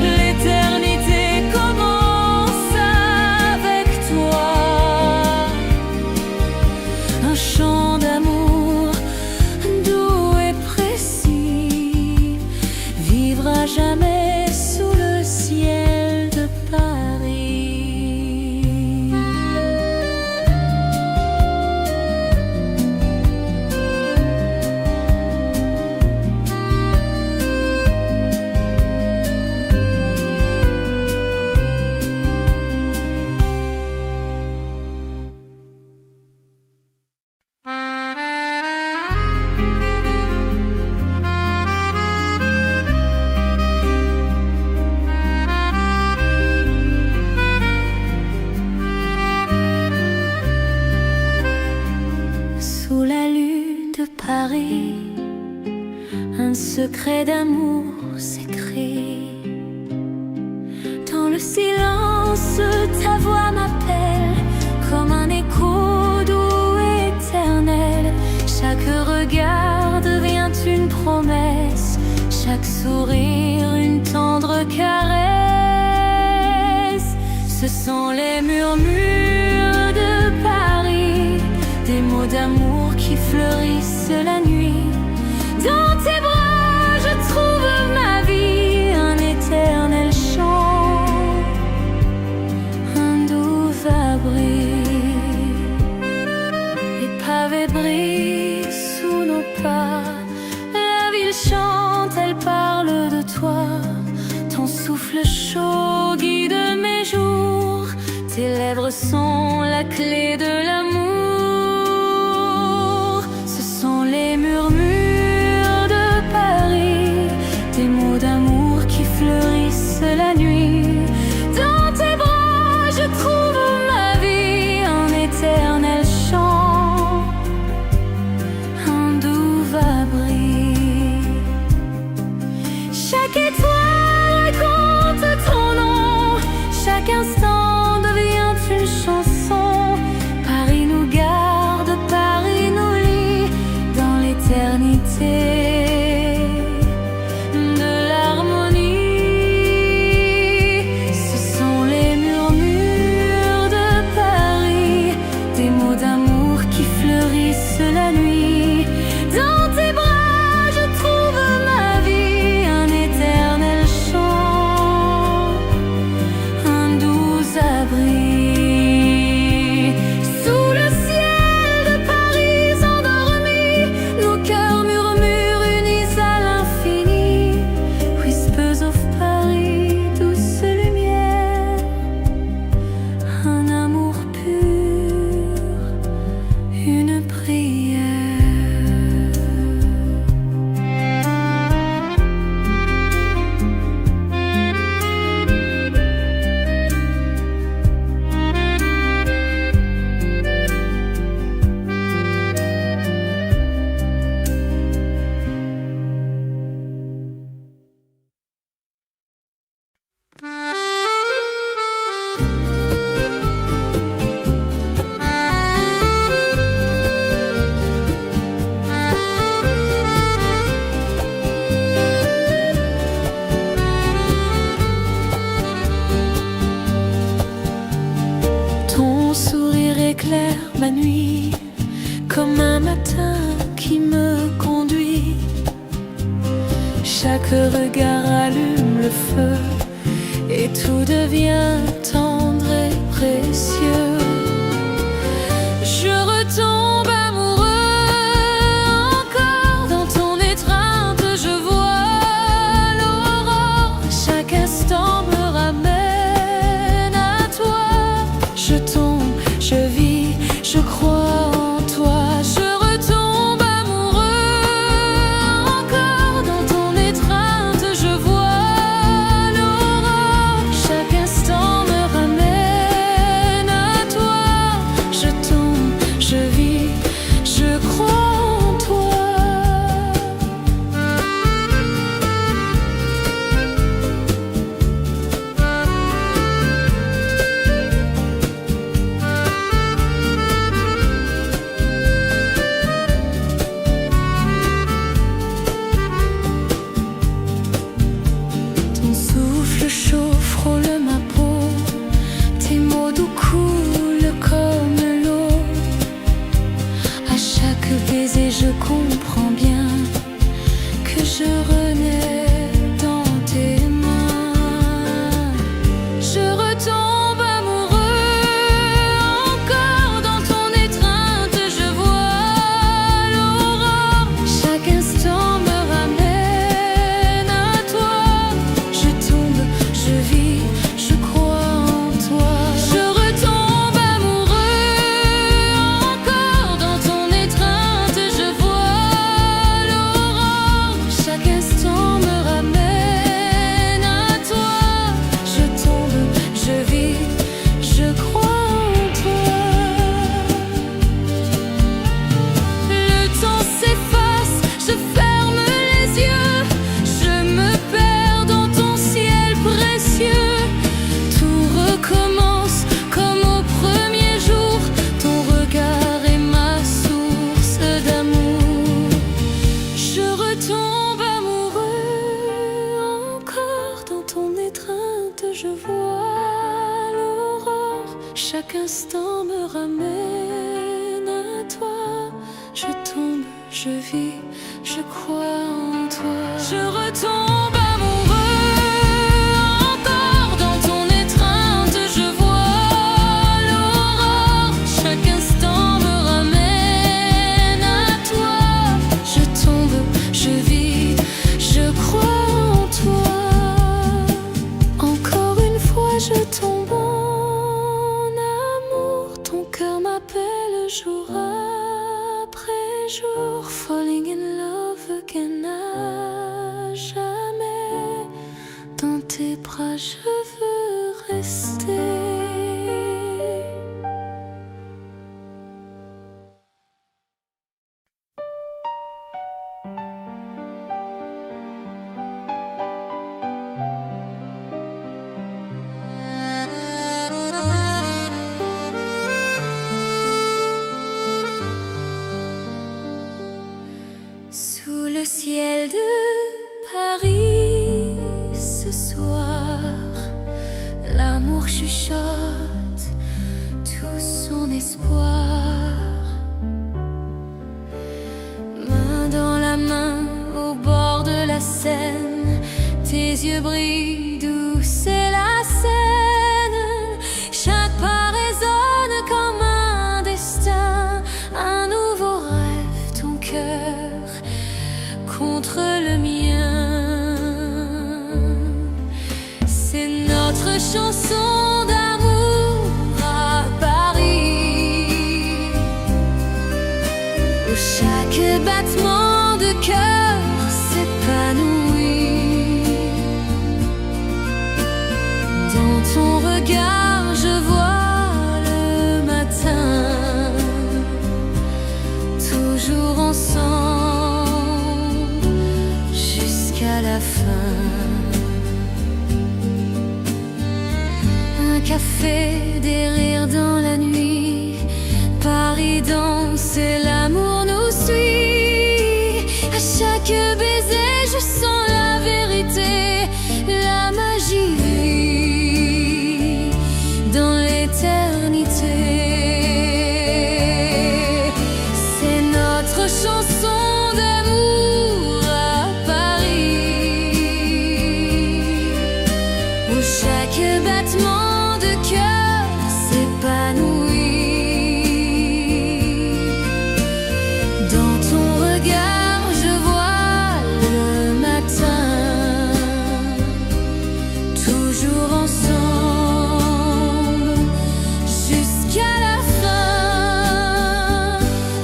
l'éternité commence avec toi. Un chant d'amour doux et précis vivra jamais sous le ciel de Paris. Sous la lune de Paris, un secret d'amour s'écrit. Dans le silence, ta voix m'appelle comme un écho doux et éternel. Chaque regard devient une promesse, chaque sourire une tendre caresse. Ce sont les murmures de Paris, des mots d'amour qui fleurissent la nuit. Dans tes bras, je trouve ma vie, un éternel chant, un doux abri. Les pavés brillent sous nos pas, la ville chante, elle parle de toi. Ton souffle chaud guide mes jours, tes lèvres sont la clé de l'amour. Ce sont les murmures de Paris, des mots d'amour qui fleurissent la nuit. Dans tes bras, je trouve ma vie, un éternel chant, un doux abri. Chaque étoile raconte ton nom, chaque instant devient une chanson. Paris éclaire ma nuit, comme un matin qui me conduit. Chaque regard allume le feu et tout devient tendre et précieux. Je retombe amoureux encore dans ton étreinte, je vois l'aurore. Chaque instant me ramène à toi. Je tombe, je vis, je crois en toi. Je retombe amoureux encore dans ton étreinte, je vois l'aurore. Chaque instant me ramène à toi. Je tombe, je vis, je crois en toi. Ton souffle chaud frôle ma peau, tes mots doux coulent comme l'eau. À chaque baiser je comprends bien que je renais dans tes mains. Je retombe amoureux encore dans ton étreinte, je vois l'aurore. Chaque instant me ramène à toi. Je tombe, je vis, je crois en toi. Je retombe amoureux encore dans ton étreinte, je vois l'aurore. Chaque instant me ramène à toi. Je tombe, je vis, je crois en toi. Le temps s'efface, je ferme les yeux, je me perds dans ton ciel précieux. Tout recommence comme au premier jour. Ton regard est ma source d'amour. Je retombe amoureux encore dans ton étreinte, je vois l'aurore. Chaque instant me ramène à toi. Je tombe, je vis, je crois en toi. Je retombe amoureux encore dans ton étreinte, je vois l'aurore. Chaque instant me ramène à toi. Je tombe, je vis, je crois en toi. Encore une fois je tombe en amour. Ton cœur m'appelle jour après jour. Falling in love again à jamais. Dans tes bras je veux rester. Sous le ciel de Paris ce soir, l'amour chuchote tout son espoir. Main dans la main au bord de la Seine, tes yeux brillent, douce est la scène. Chaque pas résonne comme un destin, un nouveau rêve, ton cœur contre le mien. C'est notre chanson d'amour à Paris, où chaque battement de cœur s'épanouit. Dans ton regard je vois le matin, toujours ensemble jusqu'à la fin. Un café, des rires dans la nuit, Paris danse et l'amour nous suit. À chaque baiser je sens la vérité, la magie vit dans l'éternité. battements de cœur s'épanouit. Dans ton regard, je vois le matin, toujours ensemble jusqu'à la fin.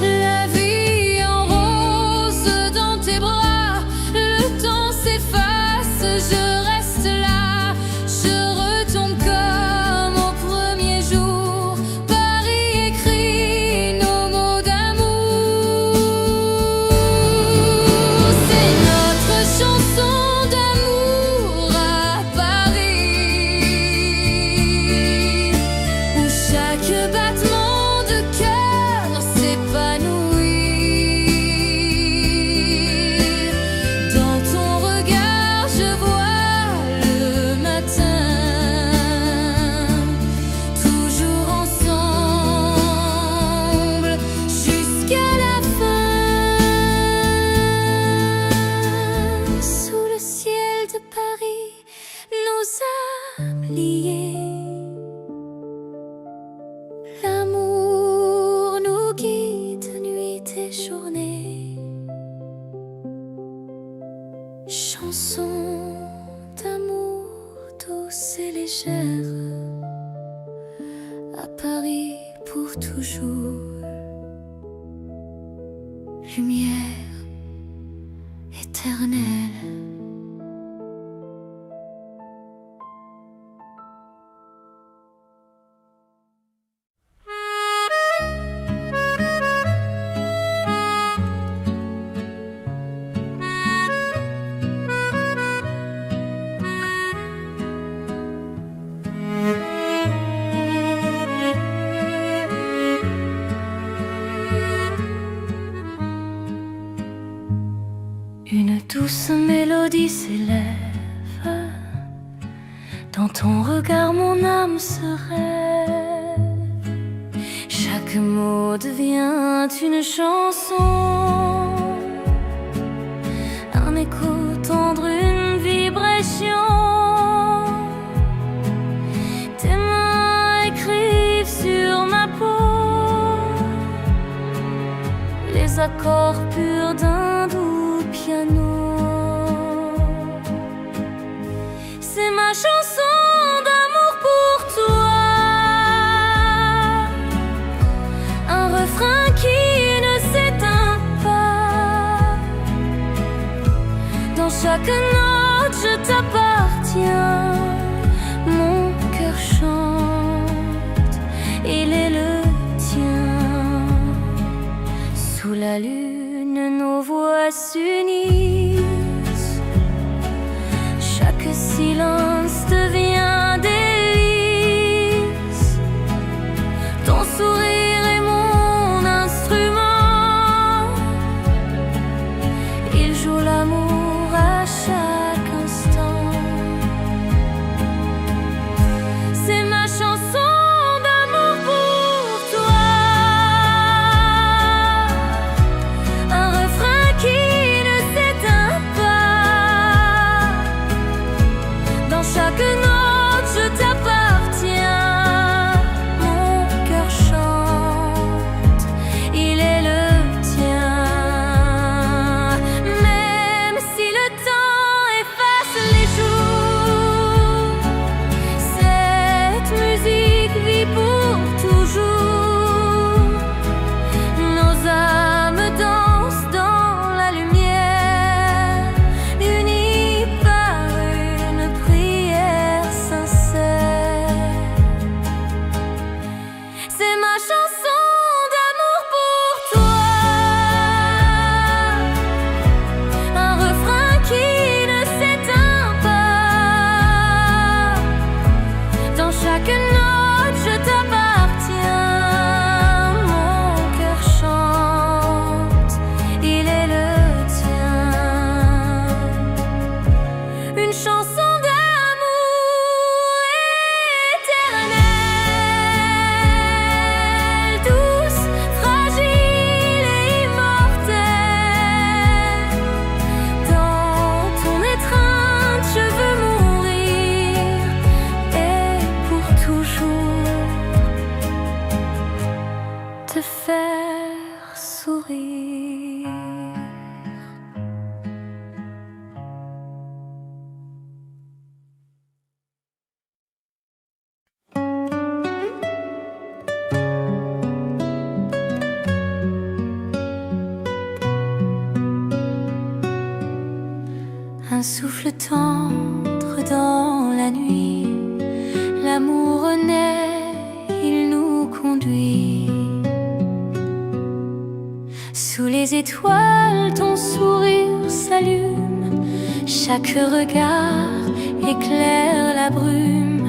La vie en rose dans tes bras, le temps s'efface, je reste là. Je retombe comme au premier jour. Paris écrit nos mots d'amour. C'est notre chanson d'amour à Paris, où chaque battement de cœur s'épanouit. Dans ton regard, je vois le matin, toujours ensemble jusqu'à la fin. Sous le ciel de Paris, nos âmes liées, l'amour nous guide nuit et journée. Chanson d'amour douce et légère, à Paris pour toujours. Lumière éternelle. Une douce mélodie s'élève, dans ton regard mon âme se rêve. Chaque mot devient une chanson, un écho tendre, une vibration. Tes mains écrivent sur ma peau les accords purs d'un doux piano. C'est ma chanson d'amour pour toi, un refrain qui ne s'éteint pas. Dans chaque note je t'appartiens, mon cœur chante, il est le tien. Sous la lune nos voix s'unissent, chaque silence devient délice. Ton sourire est mon instrument, il joue l'amour à chaque instant. C'est ma chanson d'amour pour toi, un refrain qui ne s'éteint tendre dans la nuit. L'amour naît, il nous conduit. Sous les étoiles, ton sourire s'allume. Chaque regard éclaire la brume.